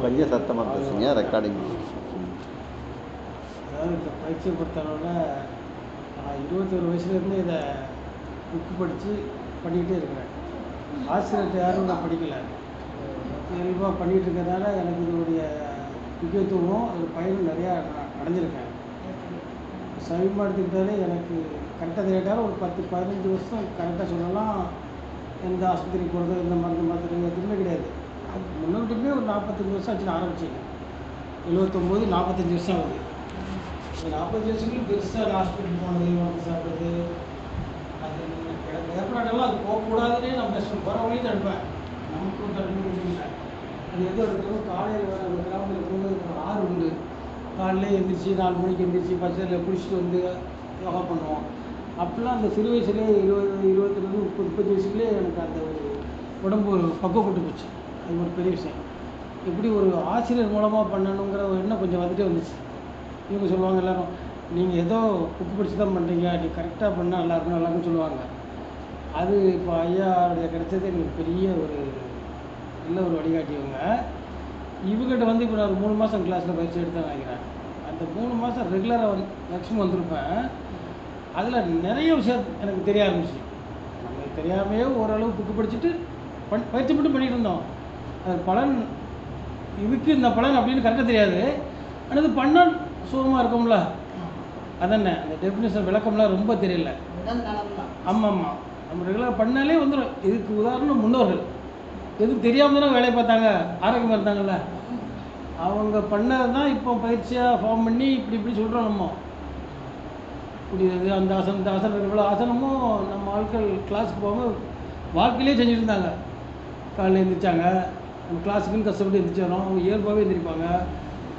கொஞ்சம் சத்தமாக பேசுங்க ரெக்கார்டிங். அதாவது இந்த பயிற்சியை பொறுத்தளவில் நான் 21 வயசுலேருந்து இதை புக்கு படித்து பண்ணிக்கிட்டே இருக்கிறேன். ஆசிரியர்கிட்ட யாரும் நான் படிக்கலை, இயல்பாக பண்ணிகிட்டு இருக்கிறதால எனக்கு இதனுடைய முக்கியத்துவம் அது பயனும் நிறையா நான் அடைஞ்சிருக்கேன். சமீபமாக எடுத்துக்கிட்டாலே எனக்கு கரெக்டாக தெரியாட்டாலும் ஒரு 10-15 வருஷம் கரெக்டாக சொல்லலாம். எந்த ஆஸ்பத்திரிக்கு போகிறது, இந்த மருந்து மாத்திரை எதுவுமே கிடையாது. அது முன்னாடியுமே ஒரு 45 வருஷம் ஆச்சு நான் ஆரம்பிச்சேன். 79 45 வருஷம் ஆகுது. இந்த 45 வருஷத்துக்கு பெருசாக ஹாஸ்பிட்டல் போனது, மருந்து சாப்பிட்றது, அது எனக்கு ஏற்படாட்டெல்லாம் அது போகக்கூடாதுன்னே நான் பெஸ்ட் போகிறவங்களையும் தடுப்பேன். நமக்கும் தடுப்பு அது எது எடுத்தாலும் காலையில் வர அந்த கிராமத்தில் இருக்கும்போது ஒரு ஆறு உண்டு. காலையில் எழுந்திரிச்சி 4 மணிக்கு எழுந்திரிச்சி பச்சையில் குளிச்சுட்டு வந்து யோகா பண்ணுவோம். அப்போல்லாம் அந்த சிறு வயசுலேயே 20, 22, 30, 30 வயசுலேயே எனக்கு அந்த ஒரு உடம்பு ஒரு பக்குவப்பட்டு போச்சு. அது ஒரு பெரிய விஷயம். இப்படி ஒரு ஆசிரியர் மூலமாக பண்ணணுங்கிற ஒரு எண்ணம் கொஞ்சம் வந்துட்டே வந்துச்சு. இவங்க சொல்லுவாங்க எல்லோரும், நீங்கள் ஏதோ புக்கு படித்து தான் பண்ணுறீங்க, நீ கரெக்டாக பண்ணால் நல்லாயிருக்கும் நல்லாயிருக்குன்னு சொல்லுவாங்க. அது இப்போ ஐயாவுடைய கிடைச்சது எனக்கு பெரிய ஒரு நல்ல ஒரு வழிகாட்டியவங்க. இவங்ககிட்ட வந்து இப்போ நான் ஒரு 3 மாதம் கிளாஸில் பயிற்சி எடுத்தேன் நினைக்கிறேன். அந்த 3 மாதம் ரெகுலராக மேக்ஸிமம் வந்திருப்பேன். அதில் நிறைய விஷயம் எனக்கு தெரிய ஆரம்பிச்சு. நமக்கு தெரியாமையே ஓரளவு புக்கு படிச்சுட்டு பயிற்சி மட்டும் பண்ணிகிட்டு இருந்தோம். அது பலன் இதுக்கு இந்த பலன் அப்படின்னு கரெக்டாக தெரியாது. ஆனால் இது பண்ணால் சுகமாக இருக்கும்ல, அதானே அந்த டெஃபினேஷன் விளக்கம்லாம் ரொம்ப தெரியல. ஆமாம் ஆமாம், நம்ம ரெகுலராக பண்ணாலே வந்துடும். இதுக்கு உதாரணம் முன்னோர்கள் எதுவும் தெரியாமல் தானே வேலையை பார்த்தாங்க, ஆரோக்கியமாக இருந்தாங்கல்ல. அவங்க பண்ணது தான் இப்போ பயிற்சியாக ஃபார்ம் பண்ணி இப்படி சொல்கிறோம். நம்ம இப்படி இது அந்த ஆசனம் இந்த ஆசனம் இவ்வளோ ஆசனமும் நம்ம ஆட்கள் கிளாஸுக்கு போகாமல் வாழ்க்கையிலே செஞ்சுட்டு இருந்தாங்க. காலையில் எழுந்திரிச்சாங்க, நம்ம கிளாஸுக்குன்னு கஷ்டப்பட்டு எழுந்திரிச்சு வரோம். அவங்க இயல்பாகவே எழுந்திரிப்பாங்க,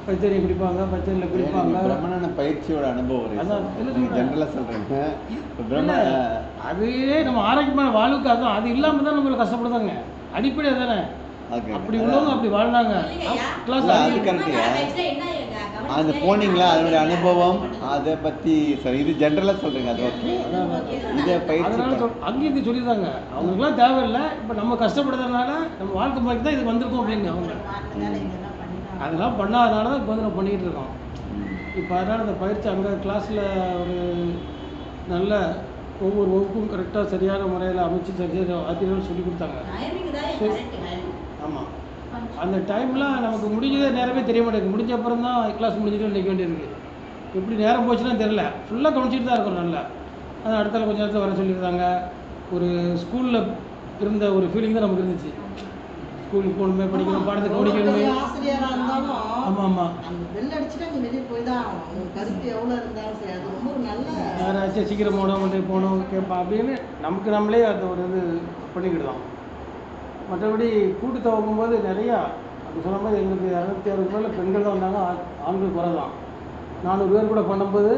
பச்சரியை குடிப்பாங்க, பச்சரியில் குடிப்பாங்க. பிரம்மண பயிற்சியோட அனுபவம் அதான் ஜென்ரலாக சொல்கிறேங்க. அதுவே நம்ம ஆரோக்கியமான வாழ்வுக்காக தான். அது இல்லாமல் தான் நம்மளுக்கு கஷ்டப்படுதாங்க. அடிப்படை தானே. அப்படி உள்ளவங்க அப்படி வாழ்ந்தாங்க. கிளாஸ் அது போனீங்களா, அதனுடைய அனுபவம் அதை பற்றி சார் இது ஜென்ரலாக சொல்கிறீங்க. அது ஓகே, இதை பயிற்சி அங்கேயும் சொல்லியிருந்தாங்க. அவங்களுக்குலாம் தேவையில்லை, இப்போ நம்ம கஷ்டப்படுறதுனால நம்ம வாழ்க்கை முறைக்கு தான் இது வந்திருக்கோம் அப்படின்னு அவங்க அதெல்லாம் பண்ணாதனால தான் இப்போ வந்து நம்ம பண்ணிக்கிட்டு இருக்கோம். இப்போ அதனால் அந்த பயிற்சி அங்கே கிளாஸில் ஒரு நல்ல ஒவ்வொரு வகுப்பும் கரெக்டாக சரியான முறையில் அமைச்சு சரியாக ஆசிரியர்கள் சொல்லி கொடுத்தாங்க. ஆமாம், அந்த டைம்லாம் நமக்கு முடிஞ்சதே நேரமே தெரிய மாட்டேங்குது. முடிஞ்ச அப்புறம் தான் கிளாஸ் முடிஞ்சுட்டு நிற்க வேண்டியிருக்கு. எப்படி நேரம் போச்சுன்னா தெரில, ஃபுல்லாக கவனிச்சிட்டு தான் இருக்கும். நல்லா அது அடுத்தால கொஞ்சம் நேரத்தில் வர சொல்லியிருந்தாங்க. ஒரு ஸ்கூலில் இருந்த ஒரு ஃபீலிங் தான் நமக்கு இருந்துச்சு. ஸ்கூலுக்கு போகணுமே, படிக்கணும், பாடத்தை கவனிக்கணுமே. ஆசிரியராக இருந்தாலும் ஆமாம் ஆமாம், அந்த பெல் அடிச்சுட்டு அங்கே வெளியே போய் தான் கருத்து எவ்வளோ இருந்தாலும் சரி, அது ரொம்ப ஒரு நல்ல யாராச்சும் சீக்கிரம் போகணும் கேட்பான் அப்படின்னு நமக்கு நம்மளே அந்த ஒரு இது பண்ணிக்கிடுதோம். மற்றபடி கூட்டு துவங்கும்போது நிறையா அப்படி சொல்லும்போது எங்களுக்கு 260 பேரில் பெண்கள் தான் வந்தாங்க, ஆண்கள் குறைதான். 400 பேர் கூட பண்ணும்போது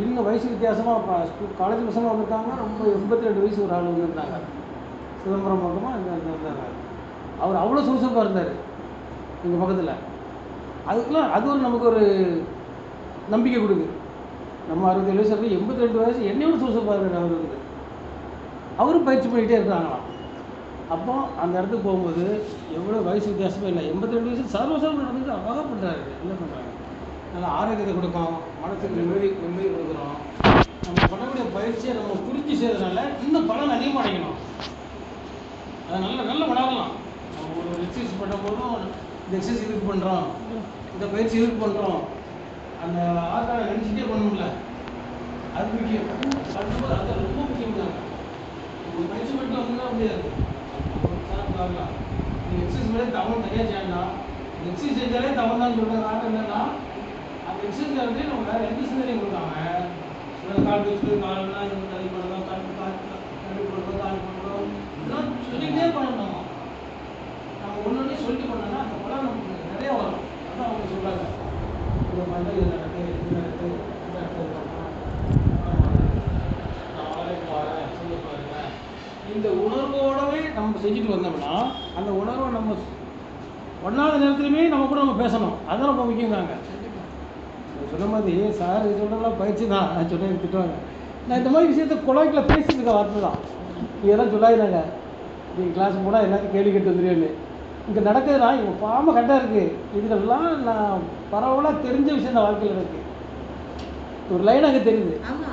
இன்னும் வயசு வித்தியாசமாக இப்போ காலேஜ் பசங்க வந்திருக்காங்க. ரொம்ப 82 வயசு ஒரு ஆள் வந்திருந்தாங்க. சிதம்பரம் பக்கமாக இங்கே இருந்தாங்க. அவர் அவ்வளோ சுறுசுறுப்பாக இருந்தார் எங்கள் பக்கத்தில். அதுக்கெலாம் அது ஒரு நமக்கு ஒரு நம்பிக்கை கொடுக்குது. நம்ம 67 வயசு இருக்கு, 82 வயசு என்னையோட சுறுசுறுப்பாக இருக்கார். அவர் வந்து அவரும் பயிற்சி பண்ணிகிட்டே இருக்காங்களாம். அப்போ அந்த இடத்துக்கு போகும்போது எவ்வளோ வயசு வித்தியாசமே இல்லை. 82 வயசு சர்வசர்வம் நடந்து அழகாக பண்ணுறாரு. என்ன பண்ணுறாங்க, நல்லா ஆரோக்கியத்தை கொடுக்கும், மனசுக்கு நிம்மதி கொடுக்குறோம். நம்ம பண்ணக்கூடிய பயிற்சியை நம்ம புரிஞ்சு செய்யறதுனால இன்னும் பலன் அதிகமாக அடைக்கணும். அதை நல்ல உணரலாம். நம்ம ஒரு எக்ஸசைஸ் பண்ணும்போதும் இந்த எக்ஸசைஸ் இதுக்கு பண்ணுறோம், இந்த பயிற்சி இதுக்கு பண்ணுறோம், அந்த ஆட்களை நினச்சிட்டே பண்ணணும்ல, அது முக்கியம். பண்ணும்போது அது ரொம்ப முக்கியம் தான். ஒரு பயிற்சி மட்டும் வந்து முடியாது. பார்க்கலாம், நீங்கள் எக்ஸசைஸ் மேலே தவறு தனியாக செய்யலாம். எக்ஸசைஸ் செஞ்சாலே தவறு தான் சொல்கிற காரணம் என்னென்னா, அந்த எக்ஸசைஸ் வந்து நம்ம வேறு எந்த சிந்தனையும் கொடுக்காம கால் வச்சுட்டு காலெல்லாம் இது தள்ளி பண்ணணும், தள்ளி பண்ணுறோம், கால் பண்ணுறோம், இதெல்லாம் சொல்லிக்கிட்டே பண்ணணும். நம்ம ஒன்று சொல்லி பண்ணோம்னா அந்த படம் நமக்கு நிறையா வரும். அதான் அவங்க சொல்கிறாங்க, இந்த பண்ணுறது இது நடக்கு, இது நடக்கு, இந்த இடத்துல பண்ணணும், நான் வரேன் சொல்லி பாருங்க. இந்த உணர்வோடவே நம்ம செஞ்சுட்டு வந்தோம்னா அந்த உணர்வை நம்ம ஒன்றாத நேரத்துலையுமே நம்ம கூட நம்ம பேசணும். அதான் ரொம்ப முக்கியம் தாங்க. சொன்ன மாதிரி சார் இது சொல்கிறதெல்லாம் பயிற்சி தான். நான் சொன்னேன் திட்டுவாங்க. நான் இந்த மாதிரி விஷயத்த குழாய்க்குள்ள பேசிட்டு இருக்க வார்த்தை தான். இதெல்லாம் சொல்லாதாங்க, நீங்கள் கிளாஸ் போனால் எல்லாத்தையும் கேள்வி கேட்டு வந்துடுவேன்னு. இங்கே நடக்குதுன்னா இவங்க பாம கரெக்டாக இருக்குது. இதுக்கெல்லாம் நான் பரவலாக தெரிஞ்ச விஷயம் தான் வாழ்க்கையில் இருக்குது. ஒரு லைன் அங்கே தெரியுது. ஆமா.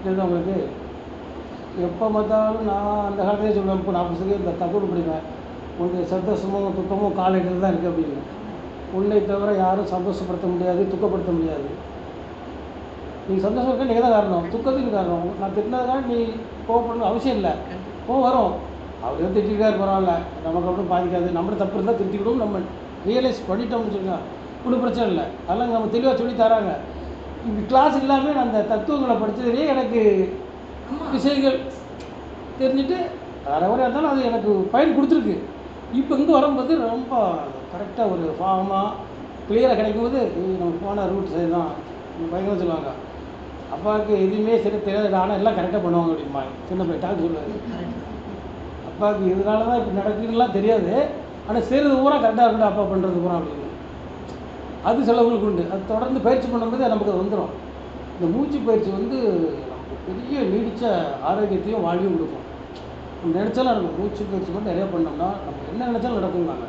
தெரியுது உங்களுக்கு? எப்போ பார்த்தாலும் நான் அந்த காலத்திலே சொல்லுவேன், இப்போ 40 வருஷத்துக்கு இந்த தகவல் படிப்பேன், உன்னுடைய சந்தோஷமும் துக்கமும் காலையில் தான் இருக்குது அப்படின்னு. உன்னை தவிர யாரும் சந்தோஷப்படுத்த முடியாது, துக்கப்படுத்த முடியாது. நீ சந்தோஷம் இருக்க நீங்கள் தான் காரணம், துக்கத்துக்கு காரணம். நான் திட்டினதுக்காக நீ கோவப்படணும் அவசியம் இல்லை. கோவம் வரும், அவர் எதுவும் திட்டிருக்காரு பரவாயில்ல, நமக்கு அப்படியும் பாதிக்காது. நம்மளும் தப்பு இருந்தால் திருத்திக்கிடும், நம்ம ரியலைஸ் பண்ணிட்டோம்னு சொல்லுங்க, ஒன்றும் பிரச்சனை இல்லை. அதெல்லாம் நம்ம தெளிவாக சொல்லி தராங்க. இப்படி கிளாஸ் இல்லாமல் நான் அந்த தத்துவங்களை படித்ததுலேயே எனக்கு விஷயங்கள் தெரிஞ்சுட்டு அரைவரை இருந்தாலும் அது எனக்கு பயன் கொடுத்துருக்கு. இப்போ இங்கே வரும்போது ரொம்ப கரெக்டாக ஒரு ஃபார்மாக கிளியராக கிடைக்கும்போது நம்ம போன ரூட் சரி தான் பயங்கரம் சொல்லுவாங்க. அப்பாவுக்கு எதுவுமே சரி தெரியாது, ஆனால் எல்லாம் கரெக்டாக பண்ணுவாங்க அப்படிமா சின்ன பையன் டாக்டர் சொல்லுவார். அப்பாவுக்கு இதனால தான் இப்படி நடக்குதுலாம் தெரியாது, ஆனால் செய்கிறது பூரா கரெக்டாக இருக்கட்டும் அப்பா பண்ணுறது பூரா அப்படின்னு. அது சிலவங்களுக்கு உண்டு. அது தொடர்ந்து பயிற்சி பண்ணும்போது நமக்கு அது வந்துடும். இந்த மூச்சு பயிற்சி வந்து நமக்கு பெரிய நீடித்த ஆரோக்கியத்தையும் வாழ்வையும் கொடுக்கும். நம்ம நினச்சாலும் நடக்கும். மூச்சு பயிற்சி மட்டும் நிறையா பண்ணோம்னா நம்ம என்ன நினச்சாலும் நடக்கும்னாங்க.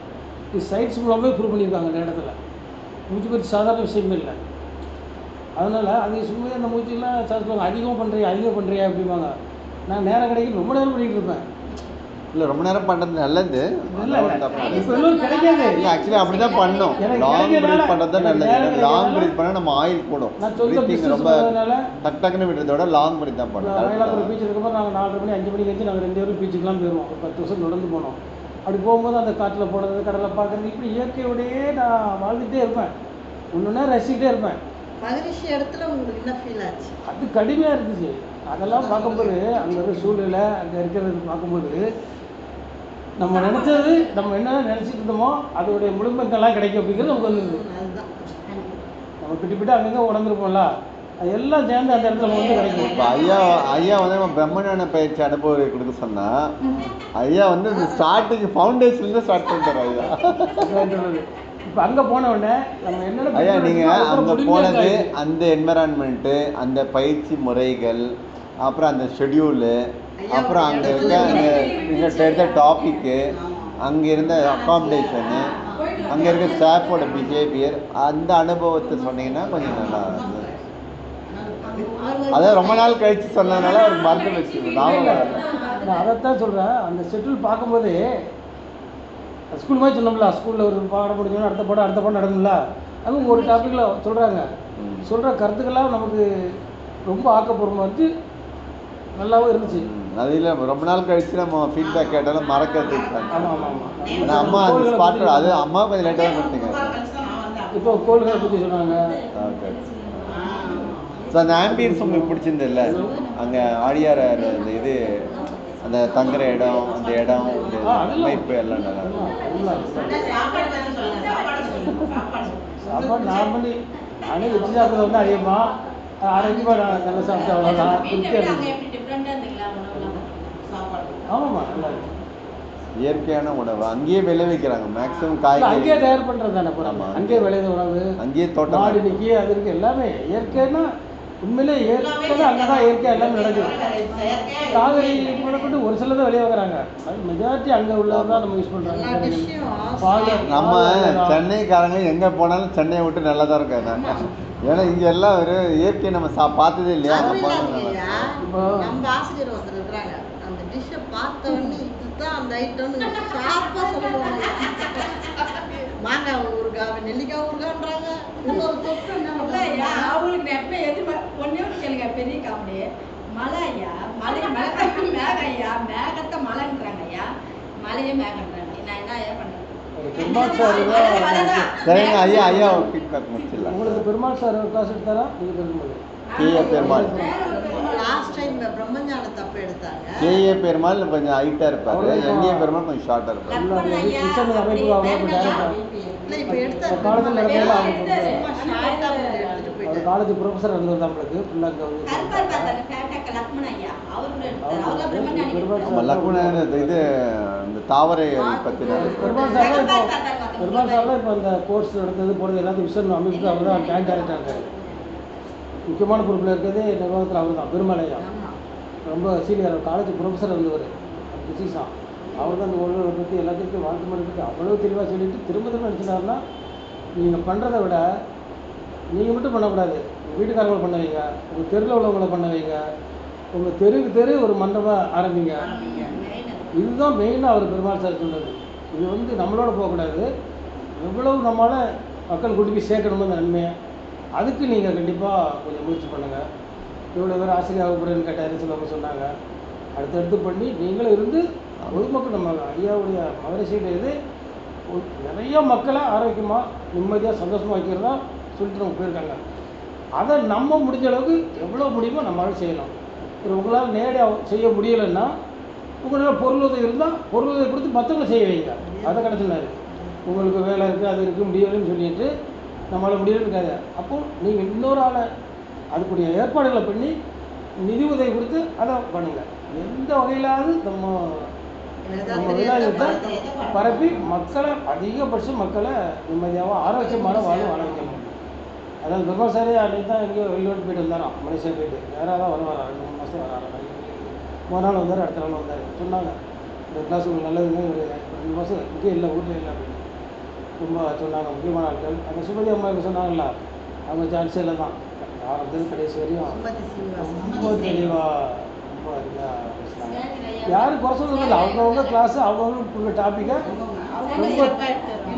இது சயின்ஸ் மூலமே ப்ரூவ் பண்ணியிருக்காங்க இந்த இடத்துல. மூச்சு பயிற்சி சாதாரண விஷயமே இல்லை. அதனால் அது சும்மா அந்த மூச்சுலாம் சொல்லுவாங்க, அதிகமாக பண்ணுறியா அப்படிம்பாங்க. நான் நேரம் கிடைக்கும் ரொம்ப நேரம் பண்ணிகிட்டு இருப்பேன். இல்லை ரொம்ப நேரம் பண்ணுறது நல்லது. இப்போ எல்லாம் கிடைக்காது. இல்லை ஆக்சுவலி அப்படி தான் பண்ணணும். லாங் ப்ரீத் பண்ணுறது தான் நல்லது. லாங் ப்ரீத் பண்ணால் நம்ம ஆயில் போடும். ப்ரீத்திங் ரொம்ப டக் டக்குன்னு விடுறதோட லாங் ப்ரீத் தான் பண்ணணும். மயிலாப்பூர் பீச் இருக்கும்போது நாங்கள் 4:30 மணி 5 மணிக்கு வச்சு நாங்கள் 2 பேரும் பீச்சுக்கெலாம் போயிடுவோம். ஒரு 10 வருஷம் தொடர்ந்து போனோம். அப்படி போகும்போது அந்த காட்டில் போடுறது, கடலை பார்க்குறது, இப்படி இயற்கையோடையே நான் வாழ்ந்துகிட்டே இருப்பேன். ஒன்றுனா ரசிக்கிட்டே இருப்பேன். மகிழ்ச்சி இடத்துல உங்களுக்கு என்ன ஃபீல் ஆச்சு? அது கடுமையாக இருந்துச்சு. அதெல்லாம் பார்க்கும்போது அங்கே இருக்கிற சூழ்நிலை, அங்கே இருக்கிறது பார்க்கும்போது நம்ம நினச்சது நம்ம என்ன நினச்சிட்டு இருந்தோமோ அதோடைய முழுமைக்கெல்லாம் கிடைக்கும் அப்படிங்கிறது நமக்கு வந்துருது. அதுதான் நம்ம பிட்டு அங்கங்கே உடந்துருப்போம்ல, அது எல்லாம் சேர்ந்து அந்த இடத்துல நம்ம வந்து கிடைக்கும். இப்போ ஐயா வந்து நம்ம பிரம்மஞான பயிற்சி அனுபவம் கொடுக்க சொன்னால் ஐயா வந்து இந்த ஸ்டார்டிங் ஃபவுண்டேஷன்லேருந்து ஸ்டார்ட் பண்ணுறாரு ஐயா. இப்போ அங்கே போன உடனே நம்ம என்னென்ன ஐயா நீங்கள் அங்கே போனது அந்த என்விரான்மெண்ட்டு, அந்த பயிற்சி முறைகள், அப்புறம் அந்த ஷெட்யூலு, அப்புறம் அங்கே இருக்க அந்த நீங்கள் எடுத்த டாப்பிக்கு, அங்கே இருந்த அக்காமடேஷனு, அங்கே இருக்க ஸ்டாஃபோட பிஹேவியர், அந்த அனுபவத்தை சொன்னீங்கன்னா கொஞ்சம் நல்லா இருந்தது. அதான் ரொம்ப நாள் கழித்து சொன்னதுனால அவருக்கு மறந்து வச்சு நான் அதைத்தான் சொல்கிறேன். அந்த ஷெட்யூல் பார்க்கும்போது ஸ்கூல் மாதிரி சொன்னோம்ல, ஸ்கூலில் ஒரு பாடம் முடிஞ்சோன்னா அடுத்த பாடம் நடக்கும்ல, அவங்க ஒரு டாப்பிக்கில் சொல்கிற கருத்துக்கெல்லாம் நமக்கு ரொம்ப ஆக்கப்பூர்வமாக இருந்துச்சு, நல்லாவும் இருந்துச்சு. அது இல்லை ரொம்ப நாள் கழித்து நம்ம ஃபீட்பேக் கேட்டாலும் மறக்கிறது. ஆமாம் ஆமாம் ஆமாம். ஆனால் அம்மா அந்த ஸ்பாட்டில் அது அம்மா கொஞ்சம் லேட்டாக தான் கொடுத்தீங்க. இப்போ கோள்களை பற்றி சொன்னாங்க. ஓகே. ஸோ அந்த ஆம்பியன்ஸ் உங்களுக்கு பிடிச்சிருந்ததில்ல? அங்கே ஆடியார் அந்த இது, அந்த தங்குற இடம், அந்த இடம், அமைப்பு எல்லாம் நல்லா சாப்பாடு நார்மலி நானே வச்சு சாப்பிட்றது வந்து அதிகமாக ஆரோக்கியமாக நான் நல்லா சாப்பிட்டேன், அவ்வளோதான். ஆமாம்மா நல்லா இருக்கு. இயற்கையான உணவு அங்கேயே விளைவிக்கிறாங்க. மேக்ஸிமம் காய்கறி அங்கேயே தயார் பண்ணுறது தானே. அங்கேயே விளையுற உணவு, அங்கேயே தோட்டம், மாடு நிற்கி அது இருக்குது, எல்லாமே இயற்கைன்னா உண்மையிலே இயற்கை அங்கே தான் இயற்கையாக எல்லாமே நடக்குது. காய்கறி போடப்பட்டு ஒரு சில தான் வெளியே வைக்கிறாங்க, அது மெஜாரிட்டி அங்கே உள்ளது தான் நம்ம யூஸ் பண்ணுறாங்க. நம்ம சென்னைக்காரங்க எங்கே போனாலும் சென்னையை விட்டு நல்லா தான் இருக்காங்க. ஏன்னா இங்கே எல்லாம் ஒரு இயற்கை நம்ம பார்த்ததே இல்லையா? நம்ம ஆசிரியர் ஒருத்தர் இருக்கிறாங்க, அந்த டிஷ்ஷை பார்த்த உடனே இதுதான் அந்த ஐட்டம்னு ஷார்ப்பாக சொல்லுவாங்க. மாங்காய் ஊறுகாய், நெல்லிக்காய் ஊறுகான்றாங்க. இன்னொரு தொட்டு என்ன அவங்களுக்கு எப்போ எது ஒன்றே ஒன்று கேளுங்க, பெரிய காமெடி. மழை ஐயா, மலை மேக ஐயா, மேகத்தை மழைன்றாங்க ஐயா, மழையே மேகன்றாங்க. நான் என்ன ஐயா பண்ணுறேன்? சரிங்க ஐயா, ஐயா ஒரு ஃபீட்பேக் முடிச்சிடலாம். உங்களுக்கு பெருமாள் சார் ஒரு கிளாஸ் எடுத்தாரா? நீங்கள் Perumal K A Perumal last time பிரம்மஞான தப்பு எடுத்தாங்க. கேஏ பெருமாள் கொஞ்சம் ஹைட்டாக இருப்பார், என்ஏ பெருமாள் கொஞ்சம் ஷார்ட்டாக இருப்பார். கிருஷ்ணன் அமைப்பு இல்லை இப்போ எடுத்தாங்க காலேஜில் நடக்கையில் அவங்க எடுத்துகிட்டு காலேஜ் ப்ரொஃபஸர் இருந்தது நம்மளுக்கு ஃபுல்லாக நம்ம லக்மணன் இது இந்த தாவரை பற்றின பெருமாள் சார்லாம் இப்போ அந்த கோர்ஸ் நடந்தது போகிறது எல்லாத்தையும் விசன் அமைப்புக்கு அவர் தான் டேங்க் ஆகிட்டாங்க. முக்கியமான பொறுப்பில் இருக்கிறது நிர்வாகத்தில் அவர் தான் பெருமாளையா. ரொம்ப சீனியர் காலேஜ் ப்ரொஃபஸர் இருந்தவர். விசேஷம் அவர் தான் அந்த ஒழுங்கை பற்றி எல்லாத்துக்கும் வாழ்க்கை முறை பற்றி அவ்வளோ தெளிவாக சொல்லிட்டு திரும்ப திரும்ப நினச்சினாருன்னா நீங்கள் பண்ணுறதை விட நீங்கள் மட்டும் பண்ணக்கூடாது, உங்கள் வீட்டுக்காரங்களை பண்ண வைங்க, உங்கள் தெருவில் உள்ளவங்களை பண்ண வைங்க, உங்கள் தெருவுக்கு தெரு ஒரு மண்டபம் ஆரம்பிங்க. இதுதான் மெயினாக அவர் பெருமாள் சார் சொன்னது. இது வந்து நம்மளோட போகக்கூடாது, எவ்வளவு நம்மளால் மக்கள் கூட்டி போய் சேர்க்கணுமோ அந்த நன்மையை, அதுக்கு நீங்கள் கண்டிப்பாக கொஞ்சம் முயற்சி பண்ணுங்கள். இவ்வளோ பேர் ஆசிரியர் ஆகப்படுறேன்னு கேட்டார், சிலவங்க சொன்னாங்க. அடுத்தடுத்து பண்ணி நீங்களும் இருந்து பொதுமக்கள் நம்ம ஐயாவுடைய மகரிஷியுடைய இது நிறைய மக்களை ஆரோக்கியமாக நிம்மதியாக சந்தோஷமாக வைக்கிறதா சொல்லிட்டு நம்ம போயிருக்காங்க. அதை நம்ம முடிஞ்ச அளவுக்கு எவ்வளோ முடியுமோ நம்மளால் செய்யணும். உங்களால் நேரடியாக செய்ய முடியலைன்னா உங்களால் பொருள் உதவி இருந்தால் பொருள் உதவி கொடுத்து மற்றவங்களை செய்ய வைங்க. அதை கிடச்சினாரு. உங்களுக்கு வேலை இருக்குது அது இருக்குது முடியலைன்னு சொல்லிட்டு நம்மளால் முடியலன்னு இருக்காது. அப்போது நீங்கள் இன்னொரு ஆளை அதுக்குரிய ஏற்பாடுகளை பண்ணி நிதி உதவி கொடுத்து அதை பண்ணுங்கள். எந்த வகையிலாவது நம்ம விநாயகத்தை பரப்பி மக்களை அதிகபட்சம் மக்களை நிம்மதியாக ஆரோக்கியமான வாழ வைக்கணும். அதாவது பெருமாள் சாரே அன்றைக்கி தான் எங்கேயோ வெளிநாட்டு போயிட்டு வந்தாராம், மலேசியா போயிட்டு நேராக தான் வருவாரா, 2-3 மாதம் வராரு. முதல் நாள் வந்தார், அடுத்த நாள் வந்தார். சொன்னாங்க இந்த கிளாஸ் உங்களுக்கு நல்லதுங்க, ஒரு 2 மாதம் இங்கே இல்லை ஊரில் இல்லை அப்படின்னு ரொம்ப சொன்னாங்க. முக்கியமான ஆட்கள் அந்த சுமதி அம்மா இப்போ சொன்னாங்களா, அவங்க சான்ஸில் தான் ஆரம்பத்தில் கடைசி வரையும் ரொம்ப தெளிவாக ரொம்ப இதாக பேசுனாங்க. யாரும் குறை சொல்கிறது இல்லை, அவங்கவுங்க கிளாஸு அவங்கவுங்களுக்குள்ள டாப்பிக்கை ரொம்ப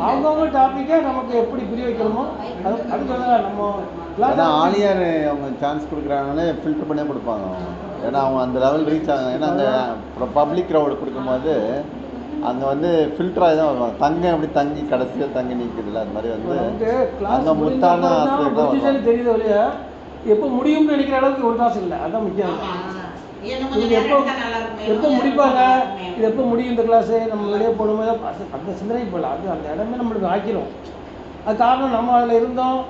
அவங்கவுங்க டாப்பிக்கை நமக்கு எப்படி புரிய வைக்கிறோமோ அதுக்கு நம்ம கிளாஸ் ஆலியார் அவங்க சான்ஸ் கொடுக்குறாங்கனாலே ஃபில்டர் பண்ணே கொடுப்பாங்க. ஏன்னா அவங்க அந்த லெவல் ரீச் ஆகும். ஏன்னா அந்த பப்ளிக் க்ரௌடு கொடுக்கும்போது அங்கே வந்து ஃபில்டராகி தான் வருவாங்க. தங்க அப்படி தங்கி கடைசியாக தங்கி நிற்குதுல்ல, அது மாதிரி வந்து அங்கே முத்தான ஆசிரியர் தான் வருவாங்க. தெரியுது இல்லையா, எப்போ முடியும்னு நினைக்கிற அளவுக்கு ஒரு காசு இல்லை, அதுதான் முக்கியம். இது எப்போ முடிப்பாங்க, இது எப்போ முடியும் இந்த கிளாஸு, நம்ம வெளியே போடும்போது அந்த சிந்தனை போகல, அது அந்த இடமே நம்மளுக்கு ஆக்கிரும். அது காரணம் நம்ம அதில் இருந்தோம்,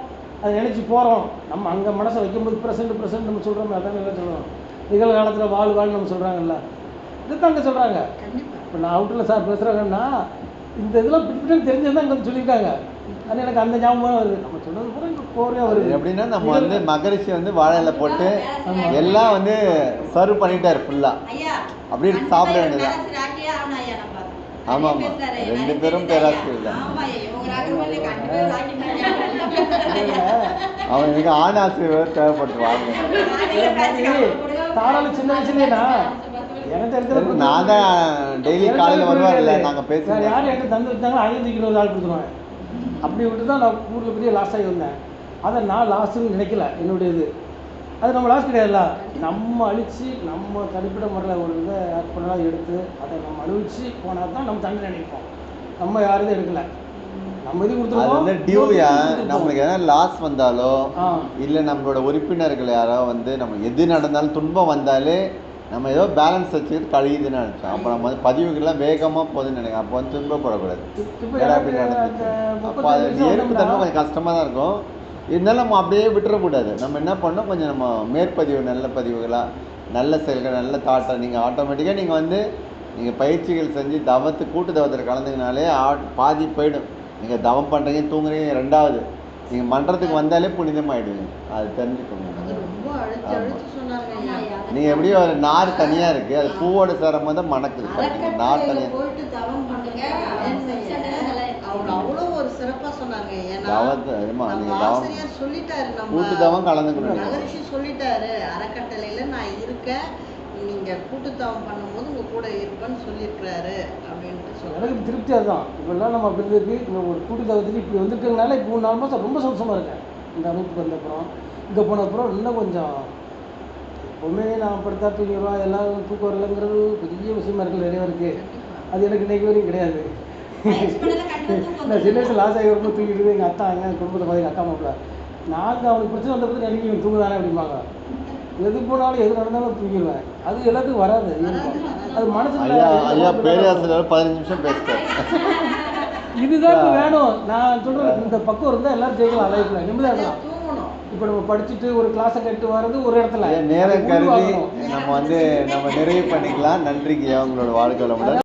அதை நினச்சி போகிறோம். நம்ம அங்கே மனசை வைக்கும்போது ப்ரெசென்ட் நம்ம சொல்கிறோம், அதான் எல்லாம் சொல்கிறோம். நிகழ்காலத்தில் வாழ் நம்ம சொல்கிறாங்கல்ல, இதுதான் அங்கே சொல்கிறாங்க. இப்போ நான் அவுட்டரில் சார் பேசுகிறாங்கன்னா இந்த இதெல்லாம் பிடிப்பிட்டு தெரிஞ்சது இங்கே வந்து சொல்லியிருக்காங்க. அது எனக்கு அந்த ஞாபகம் வருது. நம்ம சொன்னது கூட இங்கே கோரையாக வருது. எப்படின்னா நம்ம வந்து மகரிஷி வந்து வாழையில போட்டு எல்லாம் வந்து சர்வ் பண்ணிட்டாரு ஃபுல்லாக, அப்படி சாப்பிட வேண்டியதான். ஆமாம் ஆமாம், 2 பேரும் பேராசிரியர் தான். அவன் எனக்கு ஆண் ஆசிரியர் தேவைப்பட்டுருவாங்க. தாராள சின்ன வயசுலேனா எனக்கு இருக்கிற நான் தான் டெய்லி காலையில் வருவார்ல, நாங்கள் பேசுகிறோம். யார் எனக்கு தந்து வச்சாங்களோ 500 ஆள் கொடுத்துருவேன். அப்படி விட்டு தான் நான் ஊரில் பெரிய லாஸ் ஆகி வந்தேன். அதை நான் லாஸ்ட்டுன்னு நினைக்கல, என்னுடைய இது. அது நம்ம லாஸ் கிடையாதுல்ல, நம்ம அழித்து நம்ம தனிப்பட்ட முறையில் ஒரு இதை ஏற்படலாம் எடுத்து அதை நம்ம அனுபவிச்சு போனால் தான் நம்ம தண்ணி நினைப்போம். நம்ம யாரும் எடுக்கலை, நம்ம இது கொடுத்துருவோம். அது டியூயா நம்மளுக்கு எதனா லாஸ் வந்தாலோ இல்லை நம்மளோட உறுப்பினர்கள் யாரோ வந்து நம்ம எது நடந்தாலும் துன்பம் வந்தாலே நம்ம ஏதோ பேலன்ஸ் வச்சுக்கிட்டு கழியுதுன்னு நினச்சோம். அப்போ நம்ம வந்து பதிவுகள்லாம் வேகமாக போகுதுன்னு நினைக்கிறேன். அப்போ வந்து துன்பப்படக்கூடாது. அப்போ அது ஏற்பு தன்மை கொஞ்சம் கஷ்டமாக தான் இருக்கும். இருந்தாலும் நம்ம அப்படியே விட்டுறக்கூடாது. நம்ம என்ன பண்ணோம், கொஞ்சம் நம்ம மேற்பதிவு நல்ல பதிவுகளாக நல்ல செயல்கள் நல்ல தாட்டை நீங்கள் ஆட்டோமேட்டிக்காக நீங்கள் வந்து நீங்கள் பயிற்சிகள் செஞ்சு கூட்டு தவத்தில் கலந்துக்கினாலே பாதி போயிடும். நீங்கள் தவம் பண்ணுறீங்க தூங்குறீங்க, 2வது நீங்கள் மன்றத்துக்கு வந்தாலே புனிதமாகிடுவீங்க. அது தெரிஞ்சுக்கோங்க. நீங்கள் எப்படியும் ஒரு நார் தனியாக இருக்குது, அது பூவோட சேரும் போது மணக்குது. நார் தனியாக அவ்வளோ ஒரு சிறப்பாக சொன்னாங்க. கூட்டு தவம் கலந்துக்கணும். மகரிஷி சொல்லிட்டாரு, அறக்கட்டளையில் நான் இருக்கேன், நீங்கள் கூட்டுத்தவம் பண்ணும்போது உங்கள் கூட இருப்பேன்னு சொல்லியிருக்கிறாரு அப்படின்ட்டு சொல்லுவாங்க. எனக்கு திருப்தி அதுதான். இப்போல்லாம் நம்ம அப்படி இருக்கு, இந்த ஒரு கூட்டுத்தவத்துக்கு இப்படி வந்துருக்கனால இப்போ 3-4 மாதம் ரொம்ப சந்தோஷமாக இருக்கேன். இந்த அமைப்புக்கு வந்தப்புறம் இங்கே போனப்புறம் இன்னும் கொஞ்சம் எப்போவுமே நான் படுத்தா தூங்கிடுவோம், எல்லாம் தூக்கம் வரலைங்கிறது பெரிய விஷயமா இருக்குது, நிறையா இருக்குது. அது எனக்கு இன்றைக்கு வரைக்கும் கிடையாது. நான் சின்ன வயசு லாஸ் ஆகி வரும்போது தூங்கிட்டு எங்கள் அத்தா எங்கள் குடும்பத்தை பார்த்து எங்கள் அக்கா மாப்பிள்ள நாங்கள் அவனுக்கு பிரச்சனை வந்த பற்றி எனக்கு தூங்குதானே அப்படிம்பாங்க. எது போனாலும் எது நடந்தாலும் தூங்கிடுவேன். அது எல்லாத்துக்கும் வராது. அது மனசுல ஐயா பேராசிரியர் 15 நிமிஷம் பேசுகிறேன். இதுதான் வேணும். நான் சொல்கிறேன், இந்த பக்கம் இருந்தால் எல்லாரும் ஜெயிக்கலாம் லைஃப்பில், நிம்மதியாக இருக்கலாம். இப்போ நம்ம படிச்சுட்டு ஒரு கிளாஸை கேட்டு வர்றது ஒரு இடத்துல நேரம் கருதி நம்ம வந்து நம்ம நிறைவு பண்ணிக்கலாம். நன்றிக்கு உங்களோட வாழ்க்கை வளமுடன்.